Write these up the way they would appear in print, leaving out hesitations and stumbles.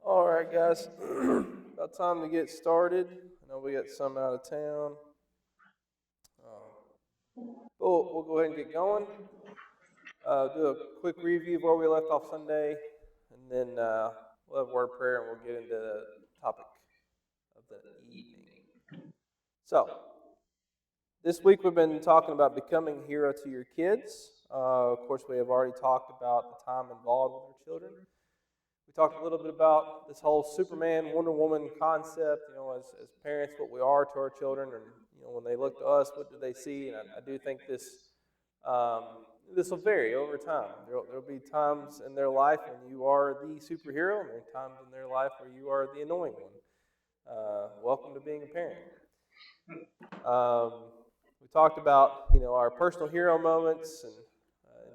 All right, guys. About time to get started. I know we got some out of town. We'll go ahead and get going. Do a quick review of where we left off Sunday, and then we'll have a word of prayer and we'll get into the topic of the evening. So, this week we've been talking about becoming a hero to your kids. Of course, we have already talked about the time involved with our children. We talked a little bit about this whole Superman, Wonder Woman concept, as parents, what we are to our children, and when they look to us, what do they see? And I do think um, this will vary over time. There'll be times in their life when you are the superhero, and there are times in their life where you are the annoying one. Welcome to being a parent. Um, we talked about our personal hero moments and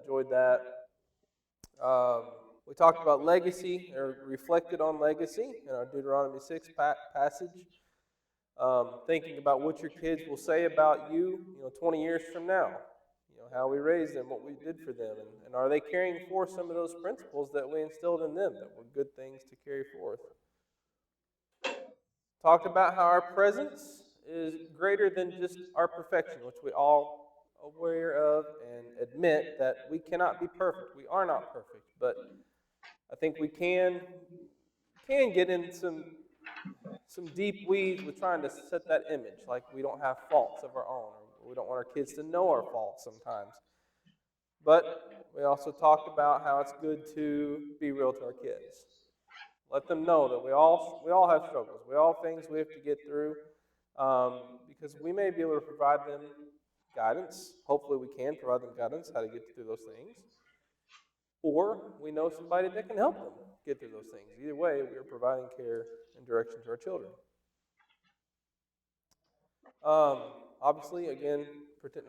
enjoyed that. Um, we talked about legacy, or reflected on legacy in our Deuteronomy 6 passage. Thinking about what your kids will say about you, 20 years from now. How we raised them, what we did for them, and are they carrying forth some of those principles that we instilled in them that were good things to carry forth. Talked about how our presence is greater than just our perfection, which we all aware of and admit that we cannot be perfect. We are not perfect, but I think we can get in some deep weeds with trying to set that image, like we don't have faults of our own, or we don't want our kids to know our faults sometimes. But we also talked about how it's good to be real to our kids. Let them know that we all have struggles. We all have things we have to get through, because we may be able to provide them guidance. Hopefully, we can provide them guidance how to get through those things. Or we know somebody that can help them get through those things. Either way, we are providing care and direction to our children. Obviously, again,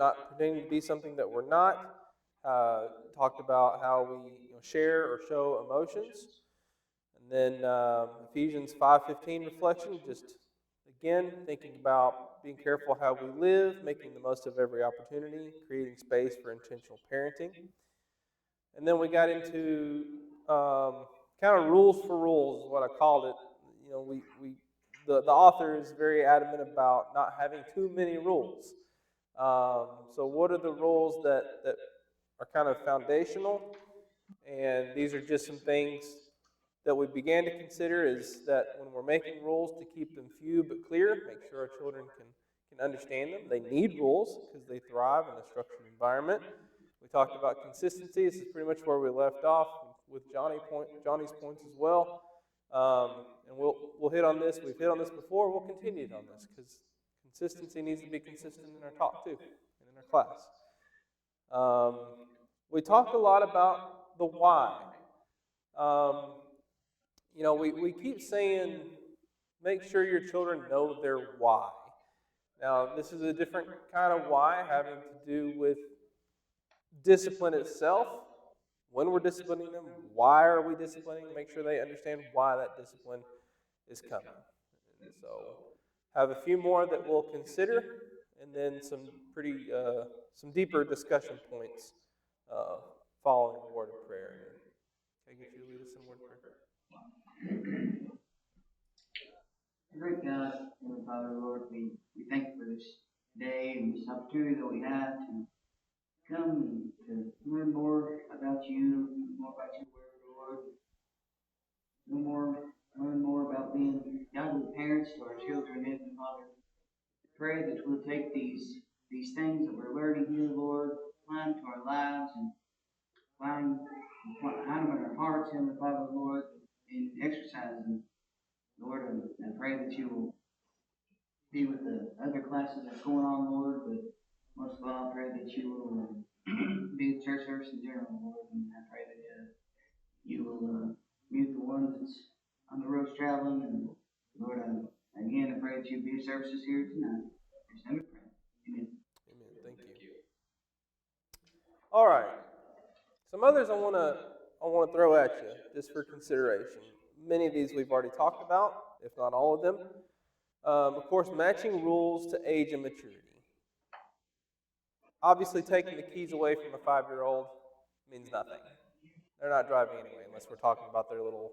not pretending to be something that we're not. Talked about how we share or show emotions. And then Ephesians 5:15 reflection, just again thinking about being careful how we live, making the most of every opportunity, creating space for intentional parenting. And then we got into kind of rules for rules, is what I called it. The author is very adamant about not having too many rules. So what are the rules that are kind of foundational? And these are just some things that we began to consider, is that when we're making rules, to keep them few but clear, make sure our children can understand them. They need rules because they thrive in a structured environment. We talked about consistency. This is pretty much where we left off with Johnny's points as well. And we'll hit on this. We've hit on this before. We'll continue on this because consistency needs to be consistent in our talk too, and in our class. We talked a lot about the why. We keep saying make sure your children know their why. Now, this is a different kind of why, having to do with discipline itself. When we're disciplining them, why are we disciplining? Make sure they understand why that discipline is coming. And so, have a few more that we'll consider, and then some deeper discussion points following the word of prayer. Can I get you to lead us in word of prayer? Great God, Heavenly Father, Lord, we thank you for this day and this opportunity that we have to come to learn more about you, more about your word, Lord. Learn more about being godly parents to our children, Heavenly Father. Pray that we'll take these things that we're learning here, Lord, apply them to our lives and apply them in our hearts, Heavenly Father, Lord, and exercise them. Lord, I pray that you will be with the other classes that's going on, Lord, but most of all, I pray that you will be with church service in general, Lord, and I pray that you will mute the ones that's on the roads traveling, and Lord, again, I pray that you be with services here tonight. Amen. Amen. Thank you. All right. Some others I want to throw at you just for consideration. Many of these we've already talked about, if not all of them. Of course, matching rules to age and maturity. Obviously, taking the keys away from a 5-year-old means nothing. They're not driving anyway, unless we're talking about their little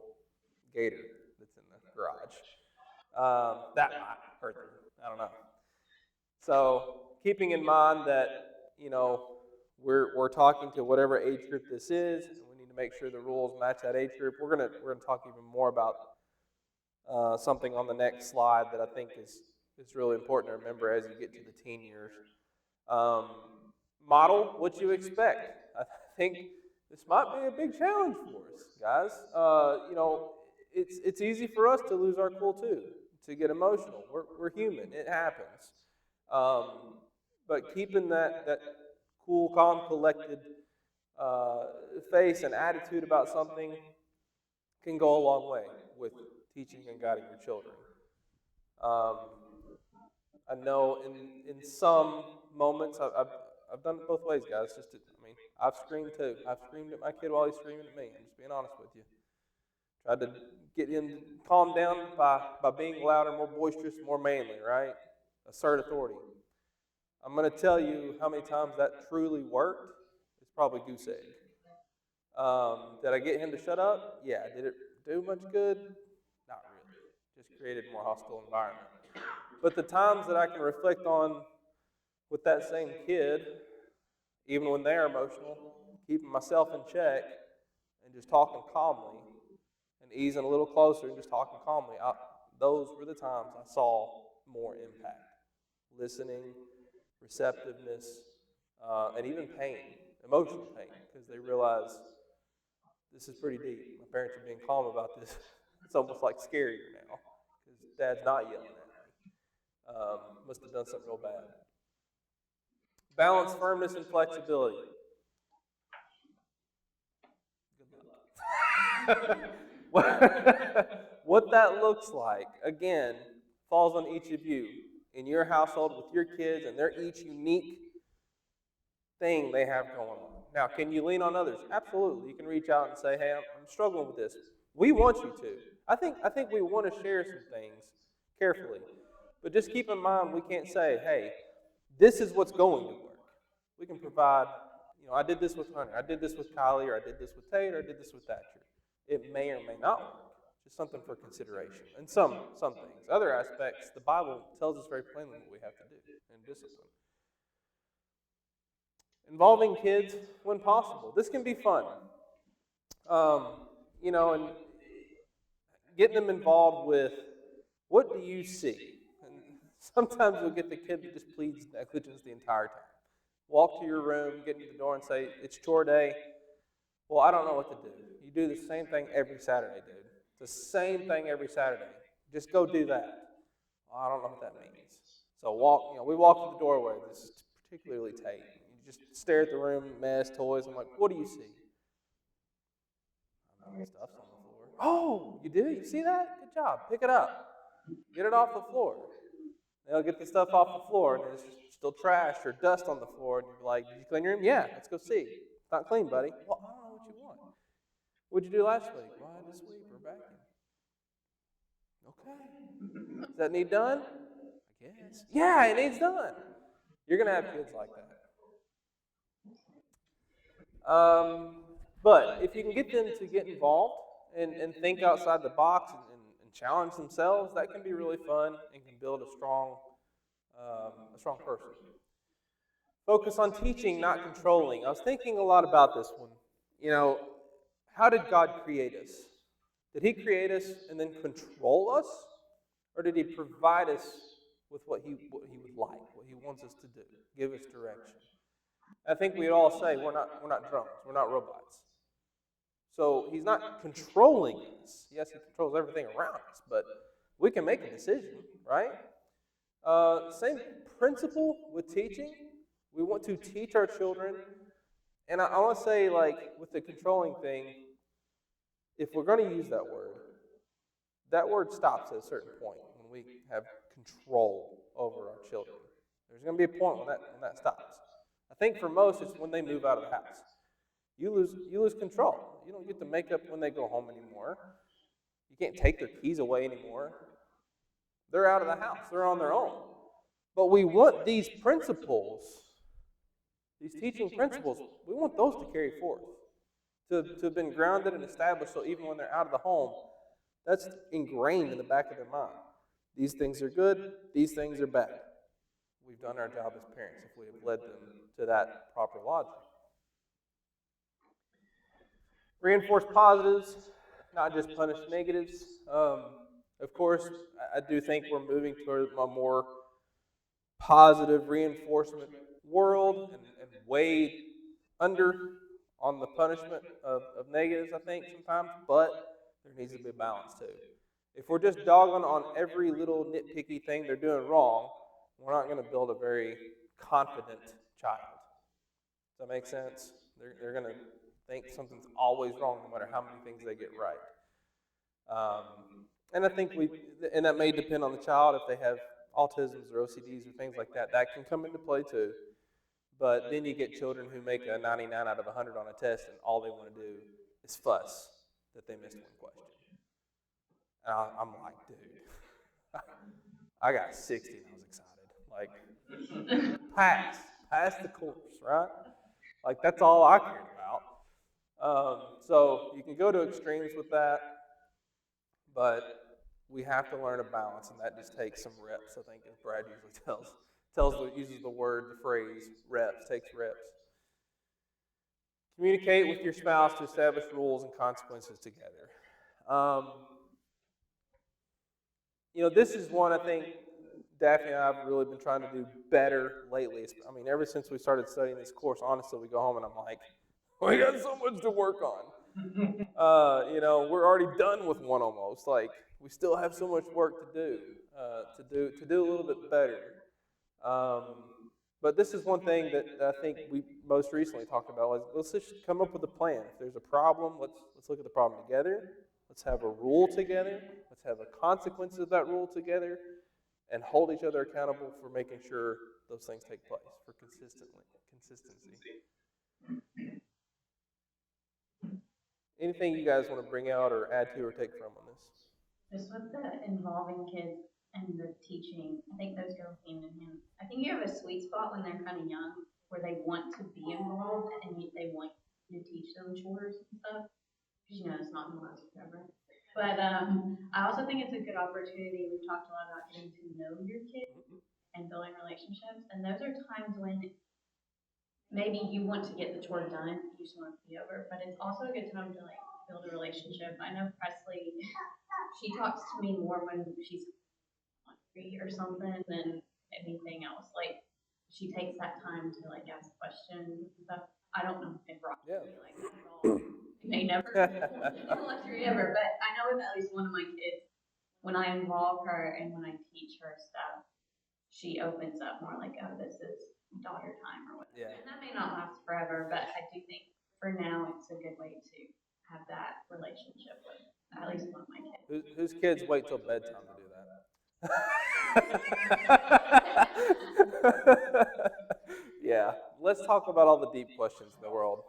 gator. that's in the garage. That might hurt them. I don't know. So keeping in mind that, you know, we're talking to whatever age group this is, and we need to make sure the rules match that age group. We're gonna talk even more about something on the next slide that I think is really important to remember as you get to the teen years. Um, Model what you expect. I think this might be a big challenge for us, guys. You know, it's easy for us to lose our cool too, to get emotional. We're human. It happens. Um, but keeping that cool, calm, collected uh, face and attitude about something can go a long way with teaching and guiding your children. Um, I know in some moments I've done it both ways, guys. I've screamed too. I've screamed at my kid while he's screaming at me. I'm just being honest with you. Tried to get him to calm down by being louder, more boisterous, more manly, right? Assert authority. I'm going to tell you how many times that truly worked. It's probably goose egg. Did I get him to shut up? Yeah. Did it do much good? Not really. Just created a more hostile environment. But the times that I can reflect on with that same kid, even when they're emotional, keeping myself in check and just talking calmly and easing a little closer and just talking calmly, those were the times I saw more impact. Listening, receptiveness, and even pain, emotional pain, because they realize this is pretty deep. My parents are being calm about this. It's almost like scarier now because Dad's not yelling at me. Must have done something real bad. Balance, firmness, and flexibility. Good luck. What that looks like, again, falls on each of you. In your household with your kids, and they're each unique thing they have going on. Now, can you lean on others? Absolutely. You can reach out and say, hey, I'm struggling with this. We want you to. I think we want to share some things carefully. But just keep in mind, we can't say, hey, this is what's going to work. We can provide, I did this with Hunter, I did this with Kylie, or I did this with Tate, or I did this with Thatcher. It may or may not work. Just something for consideration. And some things. Other aspects, the Bible tells us very plainly what we have to do in discipline. Involving kids when possible. This can be fun. And getting them involved with, what do you see? And sometimes you'll get the kid that just pleads negligence the entire time. Walk to your room, get into the door and say, it's chore day. Well, I don't know what to do. You do the same thing every Saturday, dude. It's the same thing every Saturday. Just go do that. Well, I don't know what that means. So we walk to the doorway. This is particularly Tate. You just stare at the room, mess, toys. I'm like, what do you see? Stuff's on the floor. Oh, you do? You see that? Good job. Pick it up. Get it off the floor. They'll get the stuff off the floor, and there's still trash or dust on the floor. And you're like, did you clean your room? Yeah, let's go see. It's not clean, buddy. Well, I don't know what you want. What'd you do last week? Well, I had to sweep or vacuum. Okay. Does that need done? I guess. Yeah, it needs done. You're going to have kids like that. But if you can get them to get involved and think outside the box and challenge themselves, that can be really fun and can build a strong person. Focus on teaching, not controlling. I was thinking a lot about this one. How did God create us? Did He create us and then control us? Or did He provide us with what He would like, what He wants us to do, give us direction? I think we'd all say we're not drones, we're not robots. So He's not controlling us. Yes, He controls everything around us, but we can make a decision, right? Same principle with teaching. We want to teach our children. And I want to say, with the controlling thing, if we're going to use that word stops at a certain point when we have control over our children. There's going to be a point when that stops. I think for most, it's when they move out of the house. You lose control. You don't get to make up when they go home anymore. You can't take their keys away anymore. They're out of the house. They're on their own. But we want these principles, these teaching principles, we want those to carry forth, to have been grounded and established so even when they're out of the home, That's ingrained in the back of their mind. These things are good, these things are bad. We've done our job as parents if we have led them to that proper logic. Reinforce positives, not just punish negatives. Of course, I do think we're moving toward a more positive reinforcement world and way under on the punishment of negatives, I think, sometimes, but there needs to be a balance too. If we're just dogging on every little nitpicky thing they're doing wrong, we're not going to build a very confident child. Does that make sense? They're going to think something's always wrong no matter how many things they get right. And I think and that may depend on the child if they have autisms or OCDs or things like that. That can come into play too. But then you get children who make a 99 out of 100 on a test and all they want to do is fuss that they missed one question. And I'm like, dude, I got 60 and I was excited. Like, pass the course, right? Like, that's all I cared about. So you can go to extremes with that, but we have to learn a balance, and that just takes some reps, I think, as Brad usually uses the phrase, reps, takes reps. Communicate with your spouse to establish rules and consequences together. This is one I think Daphne and I have really been trying to do better lately. I mean, ever since we started studying this course, honestly, we go home and I'm like, we got so much to work on. We're already done with one almost. Like, we still have so much work to do a little bit better. But this is one thing that I think we most recently talked about. Let's just come up with a plan. If there's a problem, let's look at the problem together. Let's have a rule together. Let's have a consequence of that rule together, and hold each other accountable for making sure those things take place, for consistency. Anything you guys want to bring out or add to or take from on this? Just with the involving kids and the teaching, I think those go hand in hand. I think you have a sweet spot when they're kind of young, where they want to be involved and they want you to teach them chores and stuff. Because it's not going to last forever. But I also think it's a good opportunity. We've talked a lot about getting to know your kids and building relationships, and those are times when maybe you want to get the chore done, you just want it to be over, but it's also a good time to build a relationship. I know Presley, she talks to me more when she's hungry or something than anything else. Like, she takes that time to ask questions and stuff. I don't know if Rob will be like that at all. They never luxury ever, but I know with at least one of my kids, when I involve her and when I teach her stuff, she opens up more like, oh, this is daughter time or whatever. Yeah. And that may not last forever, but I do think for now it's a good way to have that relationship with at least one of my kids. Whose kids wait till bedtime to do that? Yeah. Let's talk about all the deep questions in the world.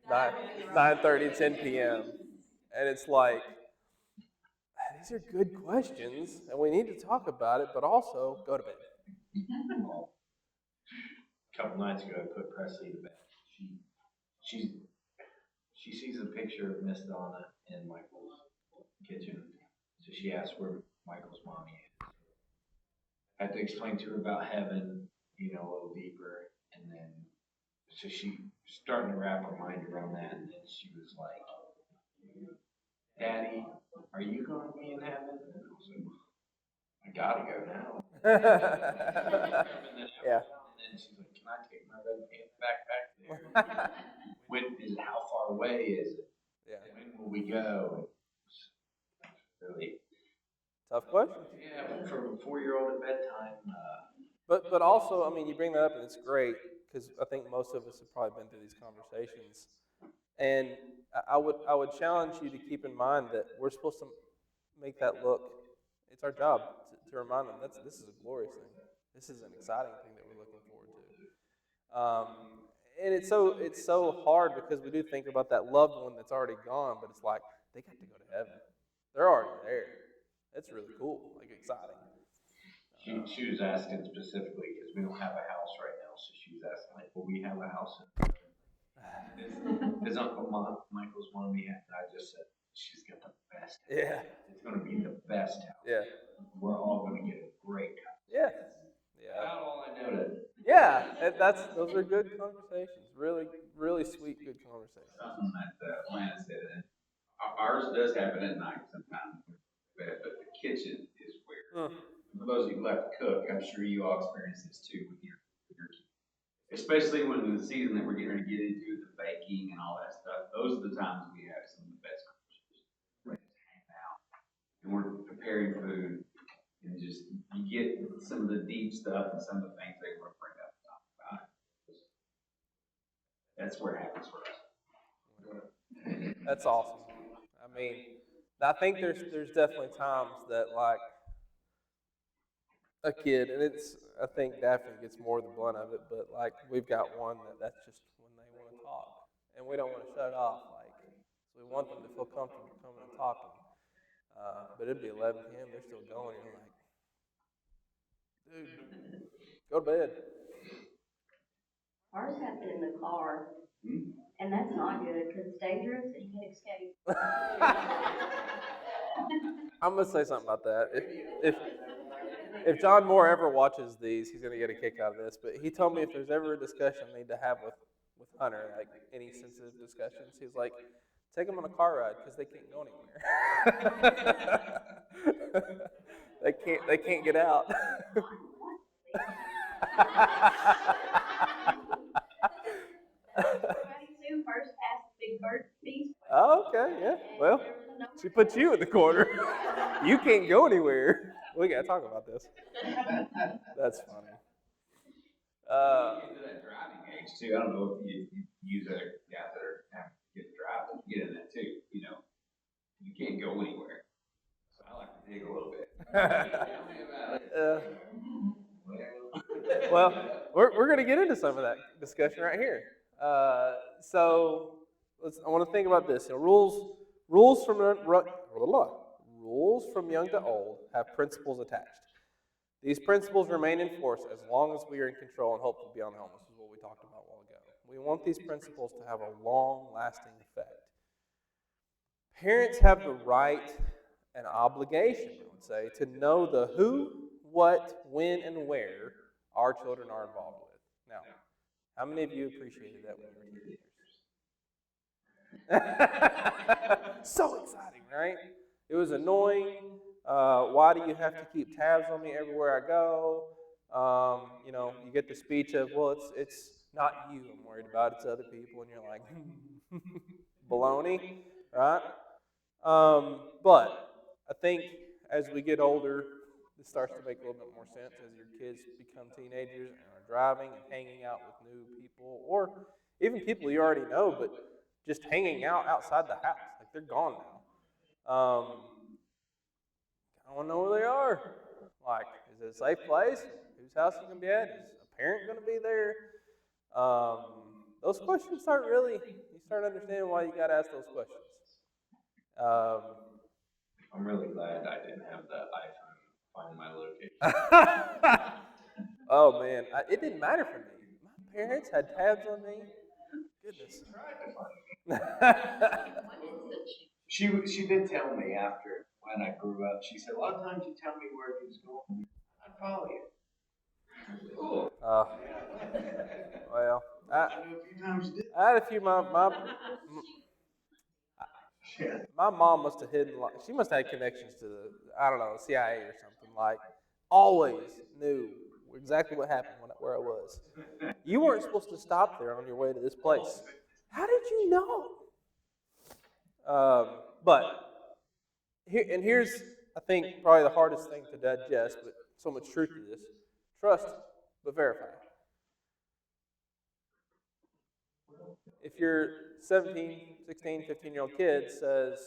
9:30, 10 p.m. And it's like, these are good questions, and we need to talk about it, but also go to bed. A couple nights ago, I put Presley to bed. She sees a picture of Miss Donna in Michael's kitchen, so she asked where Michael's mommy is. I had to explain to her about heaven, a little deeper, and then so she starting to wrap her mind around that, and then she was like, "Daddy, are you going to be in heaven?" And I was like, "I gotta go now." Yeah. And then she's like, "Can I take my red pants backpack there? How far away is it? Yeah. When will we go?" Really tough question. Yeah, for a 4-year-old at bedtime. But also, I mean, you bring that up, and it's great because I think most of us have probably been through these conversations. And I would challenge you to keep in mind that we're supposed to make that look. It's our job to remind them this is a glorious thing. This is an exciting thing that we're looking forward to. And it's so hard because we do think about that loved one that's already gone, but it's like they got to go to heaven. They're already there. That's really cool, exciting. She was asking specifically because we don't have a house right now, so she was asking will we have a house? Does Uncle Michael's mommy have? And I just said she's got the best house. Yeah. It's gonna be the best house. Yeah. We're all gonna get a great house. Yeah. That's about all I know to. Yeah, those are good conversations. Really, really sweet, good conversations. Something that Lana said, and ours does happen at night sometimes, but the kitchen is where, for those of you who like to cook, I'm sure you all experience this too with your kids. Especially when the season that we're getting ready to get into, the baking and all that stuff, those are the times we have some of the best conversations. We're just hanging out, and we're preparing food, and just, you get some of the deep stuff and some of the things they want to bring up and talk about. That's where it happens for us. That's awesome. I mean, I think there's definitely times that like a kid, and I think Daphne gets more of the blunt of it, but like we've got one that's just when they want to talk, and we don't want to shut it off. Like, so we want them to feel comfortable coming and talking. But it'd be 11 p.m. They're still going. You're like, dude, go to bed. Ours happened in the car, and that's not good because it's dangerous and you can escape. I'm gonna say something about that. If John Moore ever watches these, he's gonna get a kick out of this. But he told me if there's ever a discussion I need to have with Hunter, like any sensitive discussions, he's like, take them on a car ride because they can't go anywhere. They can't get out. Soon first past the Big Bird Beast. Oh, okay, yeah. Well, she put you in the corner. You can't go anywhere. We gotta talk about this. That's funny. Into that driving age too. I don't know if you use other guys that are having to get to drive, but you get in that too. You know, you can't go anywhere. So I like to dig a little bit. Tell me about it. Well, we're going to get into some of that discussion right here. So I want to think about this. You know, rules from young to old have principles attached. These principles remain in force as long as we are in control and hopefully beyond the home. This is what we talked about a while ago. We want these principles to have a long-lasting effect. Parents have the right and obligation, I would say, to know the who, what, when, and where our children are involved with. Now, how many of you appreciated that when you were teenagers? So exciting, right? It was annoying. Why do you have to keep tabs on me everywhere I go? You know, you get the speech of, well, it's not you I'm worried about, it's other people, and you're like, baloney, right? But I think as we get older, this starts to make a little bit more sense as your kids become teenagers and are driving and hanging out with new people, or even people you already know, but just hanging out outside the house. Like, they're gone now. I don't know where they are. Like, is it a safe place? Whose house is going to be at? Is a parent going to be there? Those questions you start understanding why you got to ask those questions. I'm really glad I didn't have the iPhone find my location. Oh, man. It didn't matter for me. My parents had tabs on me. Goodness. She did tell me after when I grew up. She said a lot of times you tell me where he was going, I'd follow you. Cool. Well, I knew a few times you did. I had a few. My mom must have hidden. She must have had connections to I don't know, CIA or something. Like, always knew exactly what happened where I was. You weren't supposed to stop there on your way to this place. How did you know? But here's, I think, probably the hardest thing to digest, but so much truth to this. Trust, but verify. If your 17, 16, 15-year-old kid says,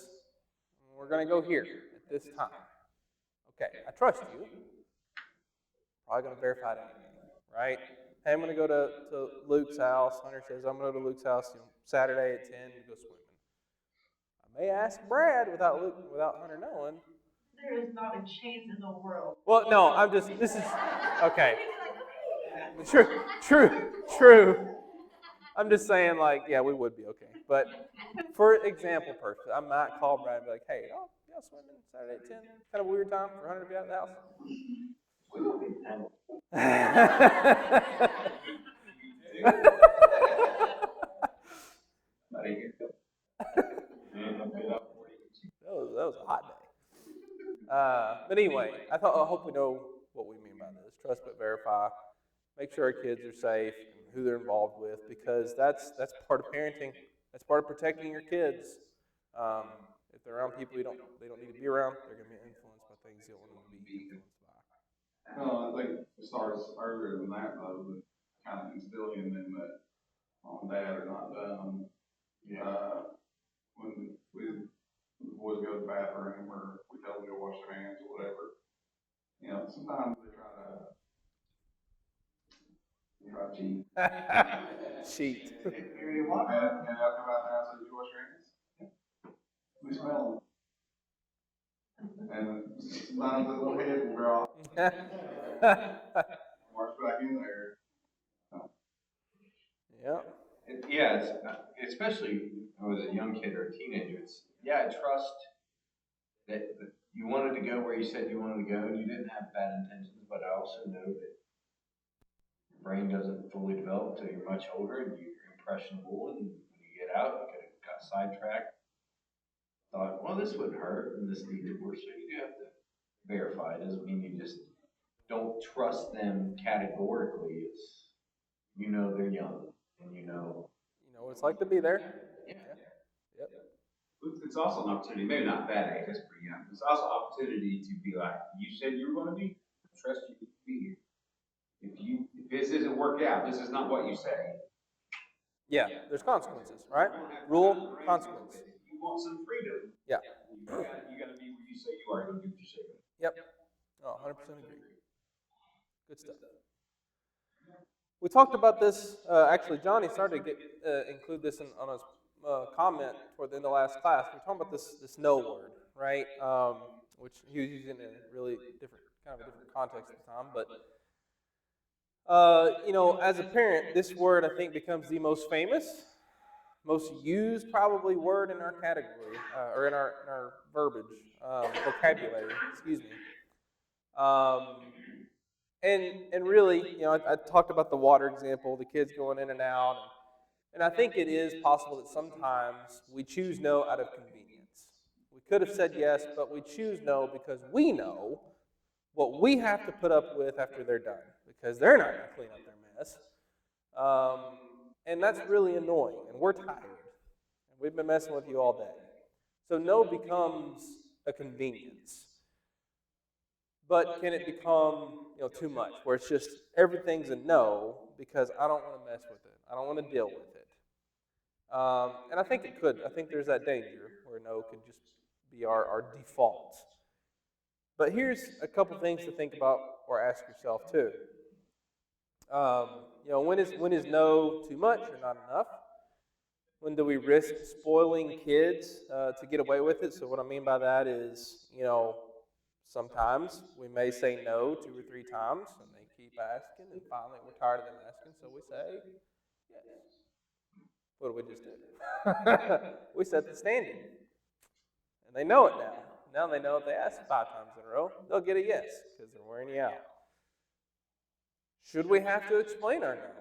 we're going to go here at this time. Okay, I trust you. Probably going to verify that, right? Hey, I'm going to go to Luke's house. Hunter says, I'm going to go to Luke's house Saturday at 10 to go swimming. I may ask Brad without Hunter knowing. There is not a chance in the world. Well, no, this is, okay. True. I'm just saying, like, yeah, we would be okay. But for example purposes, I might call Brad and be like, hey, oh, yeah, swimming Saturday at 10. Kind of a weird time for Hunter to be out of the house. We won't be penalized. Not here. That was a hot day. But anyway, I hope we know what we mean by this. Trust but verify. Make sure our kids are safe and who they're involved with, because that's part of parenting. That's part of protecting your kids. If they're around people they don't need to be around, they're going to be influenced by things they don't want them to be influenced by. No, I think it starts earlier than that, though, with kind of instilling in them that mom and dad are not done. When the boys go to the bathroom or we tell them to wash their hands or whatever, you know, sometimes they try to cheat. Cheat. And I'll come out there and I say, did you wash your hands? We smell them. And sometimes the little head will drop. March back in there. Yeah. Yeah, it's, especially as a young kid or a teenager, I trust that you wanted to go where you said you wanted to go and you didn't have bad intentions, but I also know that your brain doesn't fully develop until you're much older and you're impressionable, and when you get out, you could have got sidetracked, thought, well, this wouldn't hurt, and this needed worse, so you do have to verify. It doesn't mean you just don't trust them categorically. It's, you know, they're young, and you know what it's like to be there. Yeah. Yep. It's also an opportunity, maybe not that age, that's pretty young. It's also an opportunity to be like, you said you were going to be, I trust you to be here. If this doesn't work out, this is not what you say. Yeah, there's consequences, right? Rule, consequence. You want some freedom. Yeah. You got to be where you say you are going to do what you say. Yep. Oh, 100% agree. Good stuff. We talked about this, actually, Johnny started to include this on his comment toward the end of last class. We were talking about this no word, right? Which he was using in a really different context at the time. But, as a parent, this word, I think, becomes the most famous, most used probably word in our category, or in our verbiage, vocabulary, excuse me. And really, I talked about the water example, the kids going in and out, and I think it is possible that sometimes we choose no out of convenience. We could have said yes, but we choose no because we know what we have to put up with after they're done, because they're not going to clean up their mess. And that's really annoying, and we're tired. And we've been messing with you all day. So no becomes a convenience. But can it become, too much, where it's just everything's a no because I don't want to mess with it. I don't want to deal with it. And I think it could. I think there's that danger where no can just be our default. But here's a couple things to think about or ask yourself too. When is no too much or not enough? When do we risk spoiling kids to get away with it? So what I mean by that is, sometimes we may say no 2 or 3 times, and they keep asking, and finally we're tired of them asking, so we say yes. What do we just do? We set the standard. And they know it now. Now they know if they ask 5 times in a row, they'll get a yes, because they're wearing you out. Should we have to explain our no?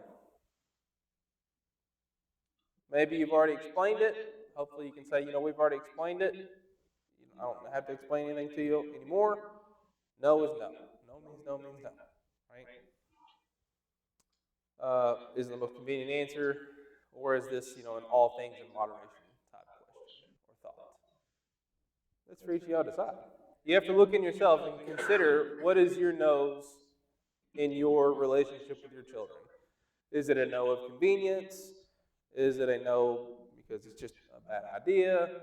Maybe you've already explained it. Hopefully you can say, we've already explained it. I don't have to explain anything to you anymore. No is no. No means no means no. Right? Is it the most convenient answer? Or is this, an all things in moderation type question or thought? That's for each of y'all to decide. You have to look in yourself and consider, what is your no's in your relationship with your children? Is it a no of convenience? Is it a no because it's just a bad idea?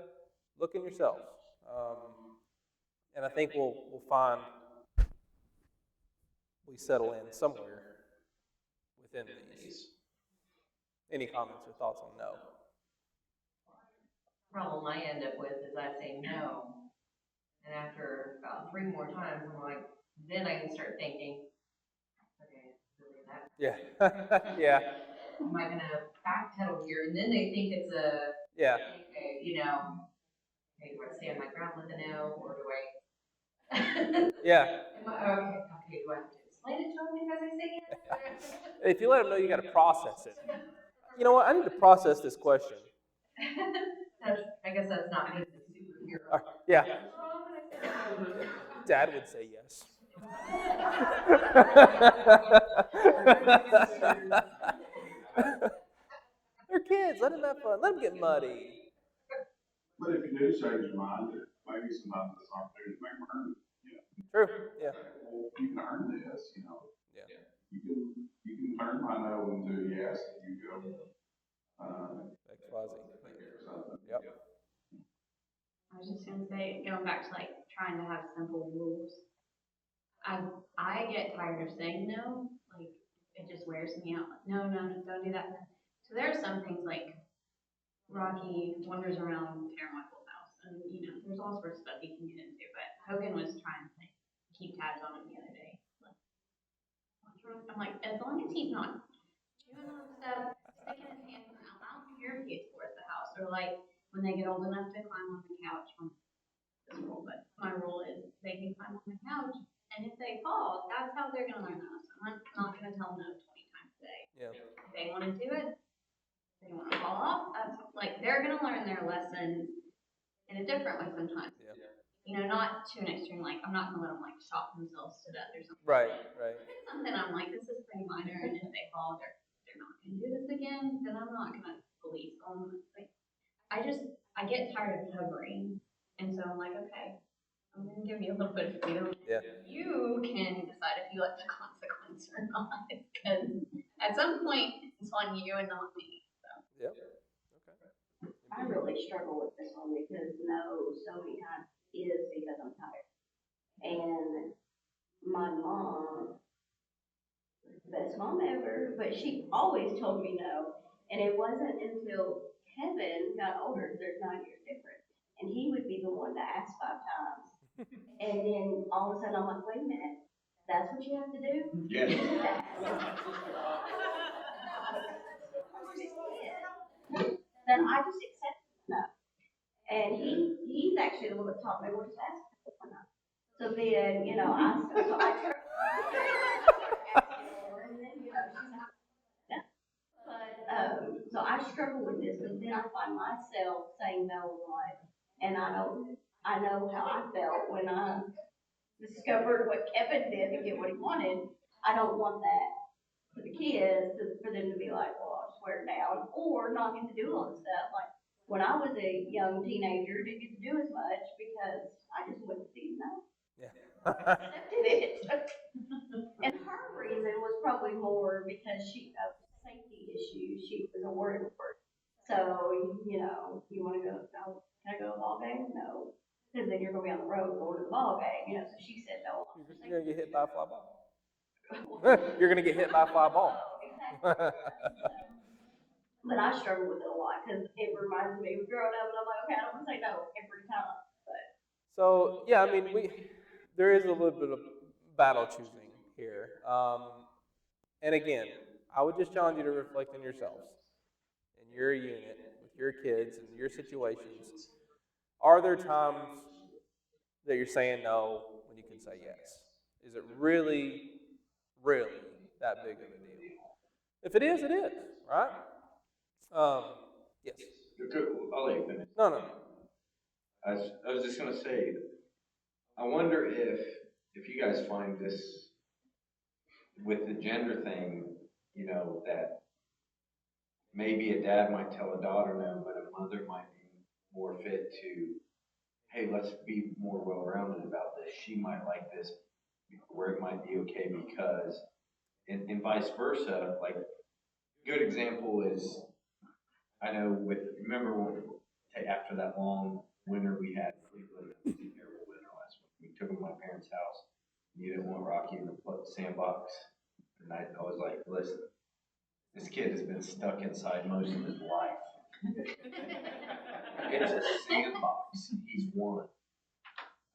Look in yourself. And I think we'll find we settle in somewhere within these. Any comments or thoughts on no? Problem I end up with is I say no, and after about 3 more times, I'm like, then I can start thinking, okay, really that? Yeah. Yeah. am I gonna backpedal here? And then they think it's a, Yeah. okay, you know, okay, do I stand my ground with a no, or do I? Yeah. Okay, do I have to explain it to them because I say yes? If you let them know, you got to process it. You know what? I need to process this question. I guess that's not being the superhero. Yeah. Dad would say yes. They're kids. Let them have fun. Let them get muddy. But if you do change your mind, maybe sometimes it's an opportunity to make them earn it. True. Yeah. Well, you can earn this, Yeah. You can turn my no into a yes, if you go, XYZ. take care of something. Yep. I was just gonna say, going back to like trying to have simple rules. I get tired of saying no, like it just wears me out. Like, no, no, no, don't do that. So there are some things like Rocky wanders around Tara Michael's house, and there's all sorts of stuff he can get into. But Hogan was trying to like keep tabs on him the other day. Like, I'm like, as long as he's not chewing on stuff, sticking his hands in the mouth, I don't care if he explores the house or like when they get old enough to climb on the couch. This rule, but my rule is they can climb on the couch, and if they fall, that's how they're gonna learn that. So I'm not gonna tell them no 20 times a day. Yeah. If they want to do it, they want to fall off. That's like they're gonna learn their lesson in a different way sometimes. Yeah. Not to an extreme. Like I'm not gonna let them like shock themselves to death or something. Right. Right. If it's something I'm like, this is pretty minor, and if they fall, they're not gonna do this again. Then I'm not gonna police them. Like I get tired of hovering, and so I'm like, okay, I'm gonna give you a little bit of freedom. Yeah. You can decide if you like the consequence or not, because at some point it's on you and not me. So. Yep. Okay. I really struggle with this one because no, so many times is because I'm tired. And my mom, best mom ever, but she always told me no. And it wasn't until Kevin got older, 'cause there's 9 years difference, and he would be the one to ask 5 times. And then all of a sudden I'm like, wait a minute, that's what you have to do? Yeah. Then I just accepted no. And he's actually the one that taught me what to ask for no. So then, I try. And then, she's not. Yeah. But, so I struggle with this, because then I find myself saying no a lot. And I know how I felt when I discovered what Kevin did to get what he wanted. I don't want that for the kids, for them to be like, well, I'll swear it down, or not get to do all the stuff. Like, when I was a young teenager, didn't get to do as much because I just wouldn't see no. Yeah. Accepted it. And her reason was probably more because of safety issues. She was a warrior person. So, you want to go, no, can I go to the ball game? No. Because then you're going to be on the road going to the ball game, so she said no. You're gonna get hit by a fly ball. You're gonna get hit by a fly ball. But I struggle with it a lot because it reminds me of growing up, and I'm like, okay, I don't want to say no every time. But So yeah, I mean, there is a little bit of battle choosing here. And again, I would just challenge you to reflect on yourselves, in your unit, with your kids, and your situations. Are there times that you're saying no when you can say yes? Is it really, really that big of a deal? If it is, right? Yes. I'll let you finish. No. I was just gonna say, I wonder if you guys find this with the gender thing, that maybe a dad might tell a daughter no, but a mother might be more fit to, hey, let's be more well-rounded about this. She might like this, where it might be okay because, and vice versa. Like, good example is, I know remember when, after that long winter we had in Cleveland, it was a terrible winter last week. We took him to my parents' house. You didn't want Rocky in the sandbox. And I was like, listen, this kid has been stuck inside most of his life. It's a sandbox. He's won.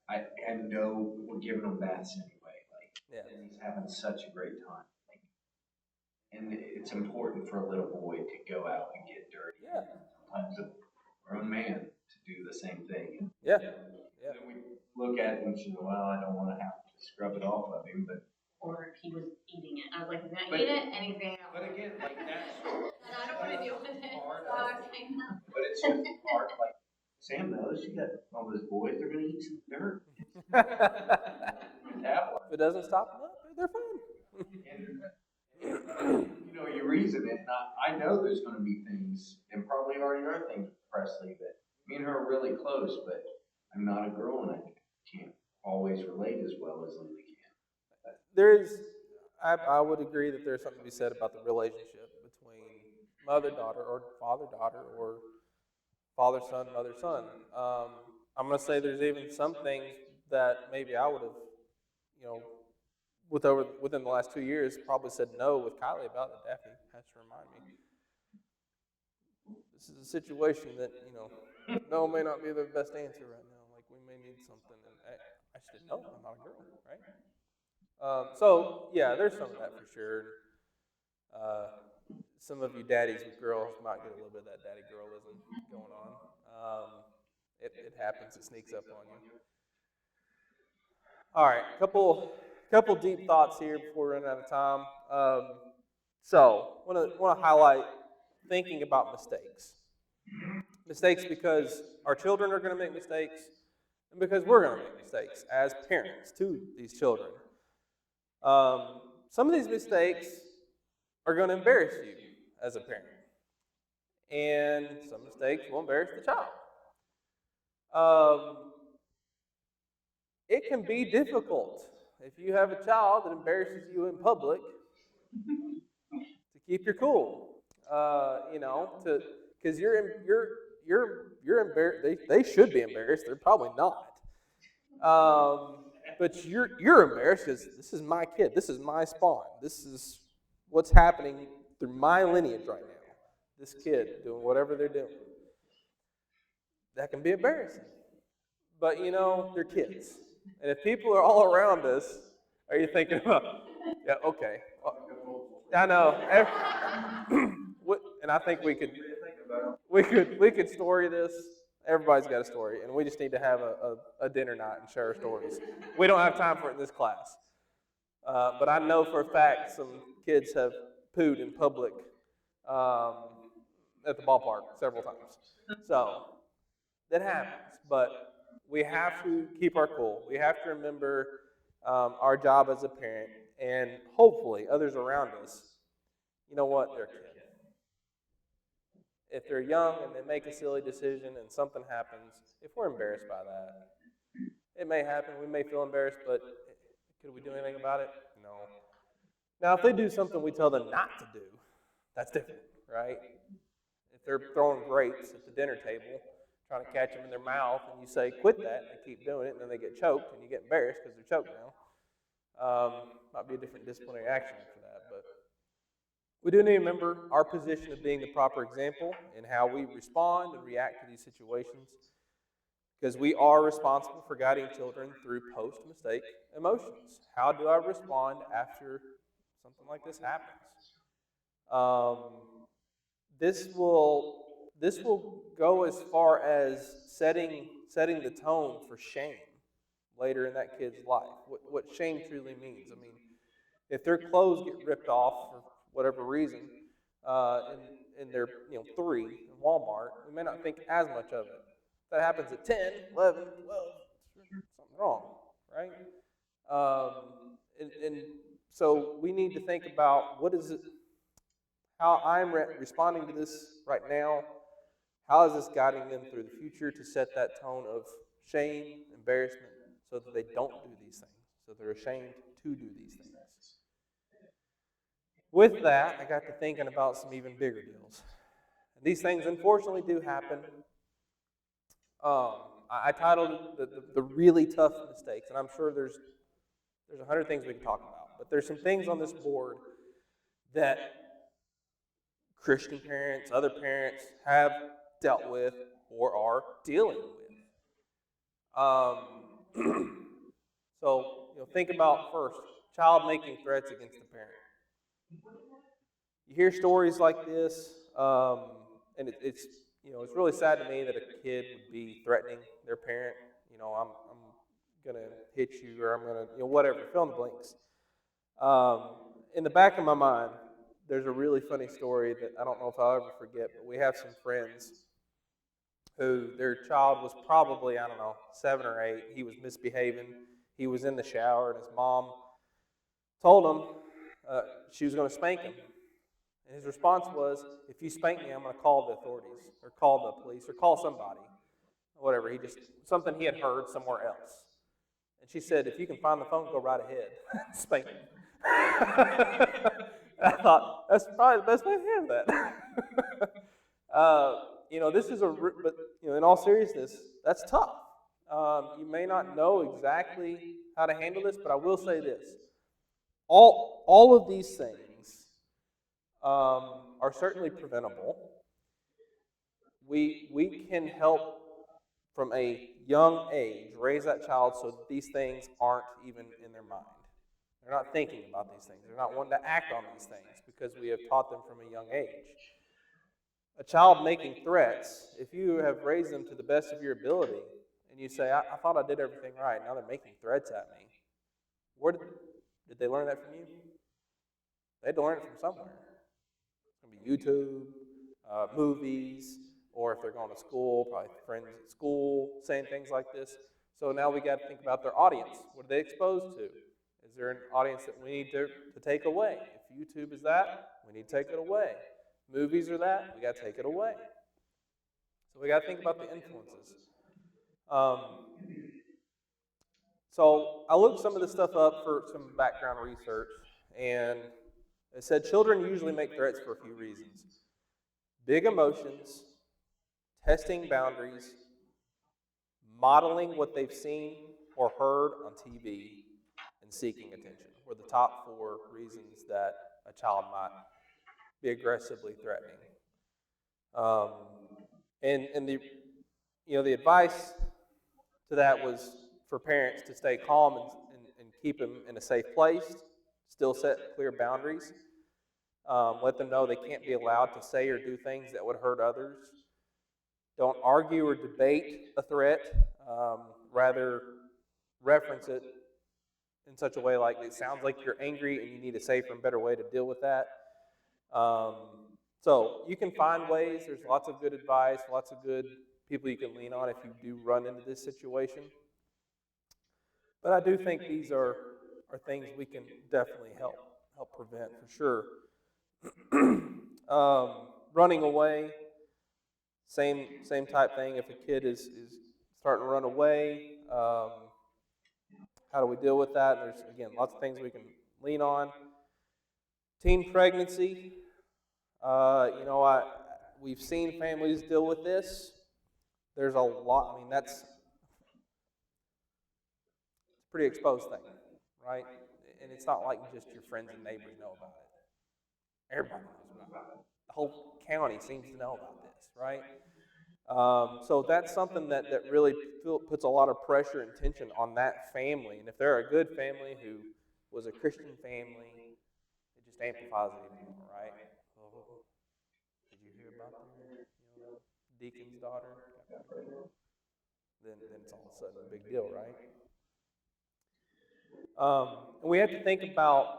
I know we're giving him baths anyway. And he's having such a great time. And it's important for a little boy to go out and get dirty. Yeah. Sometimes a grown man to do the same thing. Yeah. And then we look at it and say, well, I don't want to have to scrub it off of him, but. Or if he was eating it. I was like, he's gonna But- eat it and he's gonna. But again, like that's. And I don't wanna deal with it, so I was saying no. But it's just hard, like Sam knows, you got all those boys, they're gonna eat some dirt. If Metabolize. it doesn't stop them, they're fine. You know, you reason it, and I know there's gonna be things, and probably already are things with Presley that me and her are really close, but I'm not a girl and I can't always relate as well as Lily can. I would agree that there's something to be said about the relationship between mother-daughter or father-daughter or father-son, mother-son. I'm going to say there's even some things that maybe I would have, you know, within the last 2 years, probably said no with Kylie about it. Daphne has to remind me. This is a situation that, you know, no may not be the best answer right now. Like, we may need something. And I just didn't know. I'm not a girl, right? So, yeah, there's some of that for sure. Some of you daddies with girls might get a little bit of that daddy girlism going on. It happens. It sneaks up on you. All right, couple deep thoughts here before we run out of time. So, want to highlight thinking about mistakes. Mistakes because our children are going to make mistakes, and because we're going to make mistakes as parents to these children. Some of these mistakes are going to embarrass you as a parent, and some mistakes will embarrass the child. It can be difficult if you have a child that embarrasses you in public to keep your cool. You know, because you're embarrassed. They should be embarrassed. They're probably not. But you're embarrassed because this is my kid. This is my spawn. This is what's happening through my lineage right now. This kid doing whatever they're doing. That can be embarrassing. But you know, they're kids. And if people are all around us, are you thinking about, yeah, okay. Well, I know. And I think we could story this. Everybody's got a story, and we just need to have a dinner night and share our stories. We don't have time for it in this class. But I know for a fact some kids have pooed in public at the ballpark several times. So that happens, but we have to keep our cool. We have to remember our job as a parent, and hopefully others around us, you know what, they're kids. If they're young and they make a silly decision and something happens, if we're embarrassed by that, it may happen. We may feel embarrassed, but could we do anything about it? No. Now, if they do something we tell them not to do, that's different, right? If they're throwing grapes at the dinner table, trying to catch them in their mouth, and you say, quit that, and they keep doing it, and then they get choked, and you get embarrassed because they're choked now. Might be a different disciplinary action for that, but we do need to remember our position of being the proper example in how we respond and react to these situations, because we are responsible for guiding children through post-mistake emotions. How do I respond after something like this happens? This will go as far as setting the tone for shame later in that kid's life. What shame truly means. I mean, if their clothes get ripped off for whatever reason, and they're 3 in Walmart, we may not think as much of it. If that happens at 10, 11, 12, something wrong, right? And so we need to think about what is it, how I'm responding to this right now. How is this guiding them through the future to set that tone of shame, embarrassment, so that they don't do these things, so they're ashamed to do these things. With that, I got to thinking about some even bigger deals. And these things unfortunately do happen. I titled the really tough mistakes, and I'm sure there's 100 things we can talk about, but there's some things on this board that Christian parents, other parents have dealt with or are dealing with. So, think about first, child making threats against the parent. you hear stories like this, and it's it's really sad to me that a kid would be threatening their parent. I'm gonna hit you, or I'm gonna whatever. Fill in the blanks. In the back of my mind, there's a really funny story that I don't know if I'll ever forget. But we have some friends who their child was probably, I don't know, 7 or 8. He was misbehaving. He was in the shower, and his mom told him she was going to spank him. And his response was, if you spank me, I'm going to call the authorities, or call the police, or call somebody, or whatever. Something he had heard somewhere else. And she said, if you can find the phone, go right ahead. Spank him. I thought, that's probably the best way to handle that. This is but in all seriousness, that's tough. You may not know exactly how to handle this, but I will say this: all of these things are certainly preventable. We can help from a young age raise that child so that these things aren't even in their mind. They're not thinking about these things. They're not wanting to act on these things because we have taught them from a young age. A child making threats, if you have raised them to the best of your ability, and you say, I thought I did everything right, now they're making threats at me. Where did they learn that from you? They had to learn it from somewhere. It's going to be YouTube, movies, or if they're going to school, probably friends at school saying things like this. So now we got to think about their audience. What are they exposed to? Is there an audience that we need to take away? If YouTube is that, we need to take it away. Movies are that, we got to take it away. So we got to think about the influences. So I looked some of this stuff up for some background research, and it said children usually make threats for a few reasons: big emotions, testing boundaries, modeling what they've seen or heard on TV, and seeking attention were the top 4 reasons that a child might be aggressively threatening. And the advice to that was for parents to stay calm and keep them in a safe place, still set clear boundaries, let them know they can't be allowed to say or do things that would hurt others. Don't argue or debate a threat, rather reference it in such a way like it sounds like you're angry and you need a safer and better way to deal with that. So you can find ways. There's lots of good advice, lots of good people you can lean on if you do run into this situation. But I do think these are things we can definitely help prevent for sure. Running away, same type thing. If a kid is starting to run away, how do we deal with that? And there's, again, lots of things we can lean on. Teen pregnancy. We've seen families deal with this. There's a lot. I mean, that's a pretty exposed thing, right? And it's not like just your friends and neighbors know about it. Everybody knows about it. The whole county seems to know about this, right? So that's something that really puts a lot of pressure and tension on that family. And if they're a good family who was a Christian family, it just amplifies it even more, right? Oh, did you hear about the deacon's daughter? Then it's all of a sudden a big deal, right? And we have to think about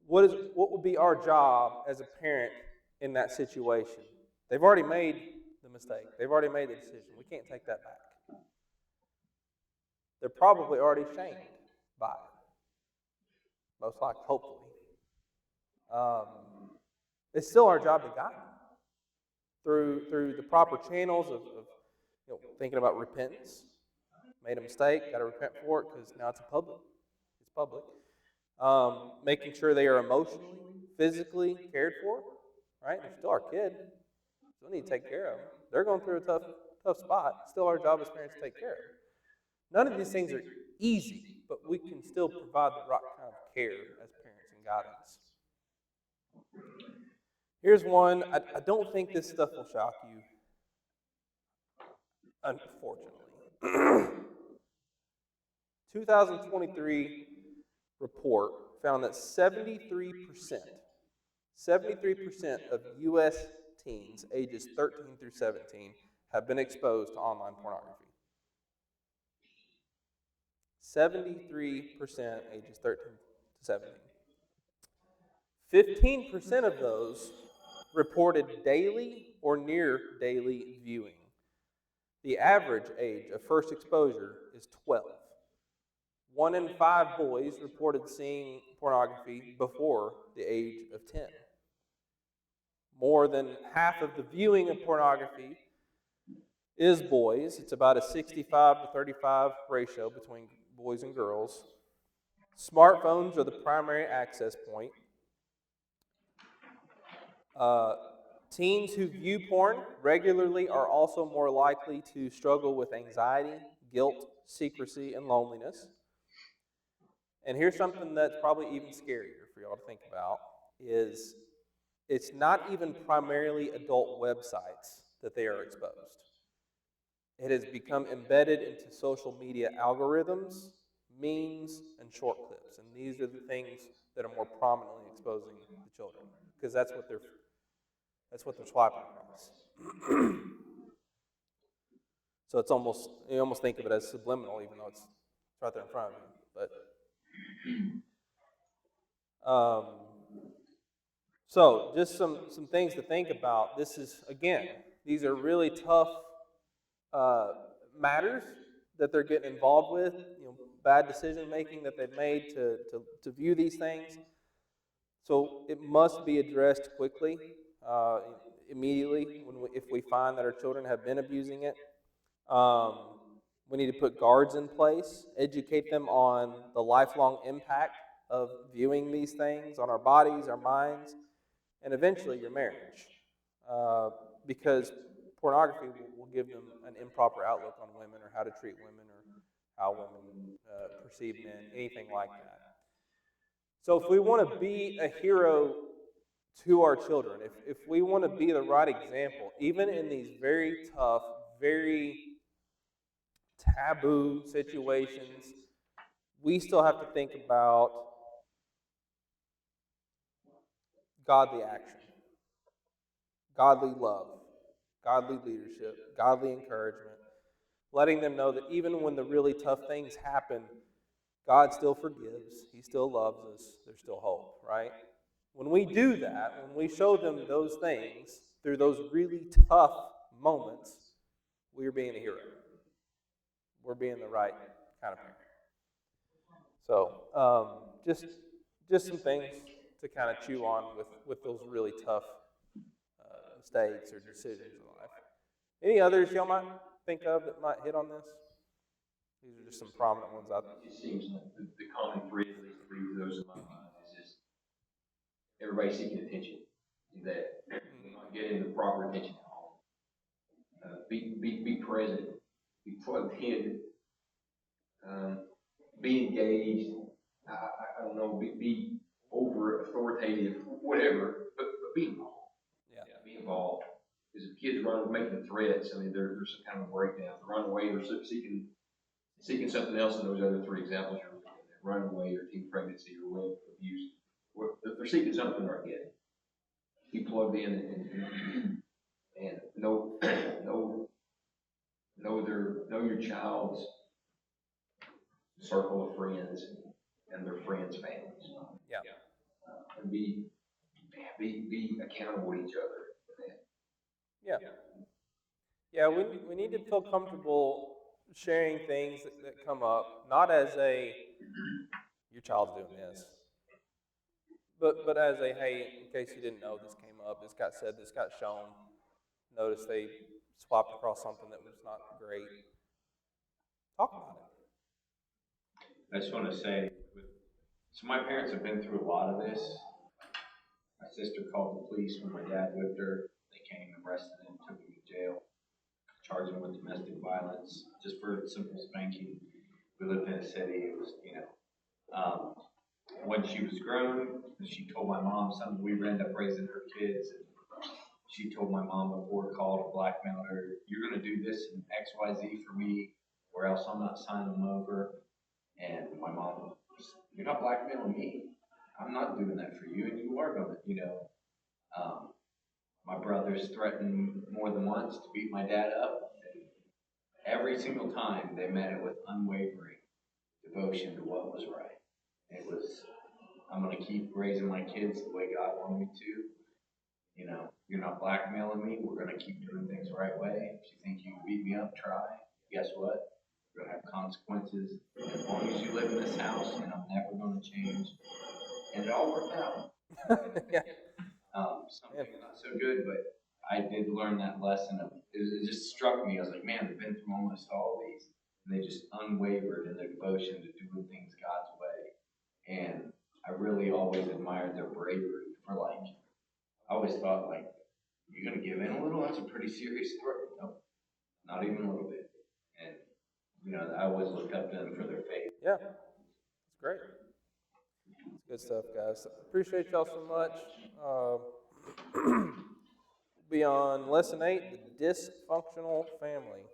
what would be our job as a parent in that situation. They've already made the mistake. They've already made the decision. We can't take that back. They're probably already shamed by it. Most likely, hopefully. It's still our job to guide them through the proper channels of thinking about repentance. Made a mistake, got to repent for it because now it's public. It's public. Making sure they are emotionally, physically cared for, right? They're still our kid. So we need to take care of them. They're going through a tough spot. It's still our job as parents to take care of them. None of these things are easy, but we can still provide the right kind of care as parents and guidance. Here's one. I don't think this stuff will shock you, unfortunately. 2023 report found that 73% 73% of U.S. teens ages 13 through 17 have been exposed to online pornography. 73% ages 13 to 17. 15% of those reported daily or near daily viewing. The average age of first exposure is 12. 1 in 5 boys reported seeing pornography before the age of 10. More than half of the viewing of pornography is boys. It's about a 65 to 35 ratio between boys and girls. Smartphones are the primary access point. Teens who view porn regularly are also more likely to struggle with anxiety, guilt, secrecy, and loneliness. And here's something that's probably even scarier for y'all to think about is it's not even primarily adult websites that they are exposed. It has become embedded into social media algorithms, memes, and short clips. And these are the things that are more prominently exposing the children because that's what they're swiping across. So it's almost, you almost think of it as subliminal, even though it's right there in front of you. But so just some things to think about. This is, again, these are really tough matters that they're getting involved with, bad decision making that they've made to view these things. So it must be addressed quickly, immediately, if we find that our children have been abusing it. We need to put guards in place, educate them on the lifelong impact of viewing these things on our bodies, our minds, and eventually your marriage. Because pornography will give them an improper outlook on women or how to treat women or how women perceive men, anything like that. So if we want to be a hero to our children, if we want to be the right example, even in these very tough, very taboo situations, we still have to think about godly action, godly love, godly leadership, godly encouragement, letting them know that even when the really tough things happen, God still forgives, He still loves us, there's still hope, right? When we do that, when we show them those things through those really tough moments, we're being a hero. We're being the right kind of parent. So, just some things to kind of chew on with those really tough mistakes or decisions in life. Any others y'all might think of that might hit on this? These are just some prominent ones out there. It seems like the common thread, at least three of those in my mind, is just everybody seeking attention. That they're not getting the proper attention at home. Be present. Be plugged in. Be engaged. I don't know. Be over authoritative, whatever. But be involved. Yeah. Be involved. Because if kids run making threats, I mean, there's some kind of breakdown. They run away or seeking something else in those other three examples you're looking at. Runaway or teen pregnancy or rape, abuse. They're seeking something they're not getting. Be plugged in and know your child's circle of friends and their friends' families. Yeah. And be accountable to each other for that. Yeah. Yeah, we need to feel comfortable sharing things that come up, not as a, your child's doing this, but as a, hey, in case you didn't know, this came up, this got said, this got shown. Notice they swapped across something that was not great. Talk about it. I just want to say, so my parents have been through a lot of this. My sister called the police when my dad whipped her. They came and arrested him, took him to jail, charged him with domestic violence, just for simple spanking. We lived in a city, it was, when she was grown, she told my mom something. We ended up raising her kids. And she told my mom before called to blackmail her, you're going to do this and X, Y, Z for me, or else I'm not signing them over. And my mom was, you're not blackmailing me. I'm not doing that for you, and you are going to, My brothers threatened more than once to beat my dad up. Every single time they met it with unwavering devotion to what was right. It was, I'm gonna keep raising my kids the way God wanted me to. You know, you're not blackmailing me. We're gonna keep doing things the right way. If you think you can beat me up, try. Guess what? You're gonna have consequences. As long as you live in this house, and I'm never gonna change. And it all worked out. Yeah. Something not so good, but I did learn that lesson of, it just struck me. I was like, man, they've been through almost all these. And they just unwavered in their devotion to doing things God's way. And I really always admired their bravery for like, I always thought like, you're gonna give in a little? That's a pretty serious threat. No, not even a little bit. And, you know, I always looked up to them for their faith. Yeah. It's great. It's good stuff, guys. Appreciate y'all so much. Be on lesson 8, the dysfunctional family.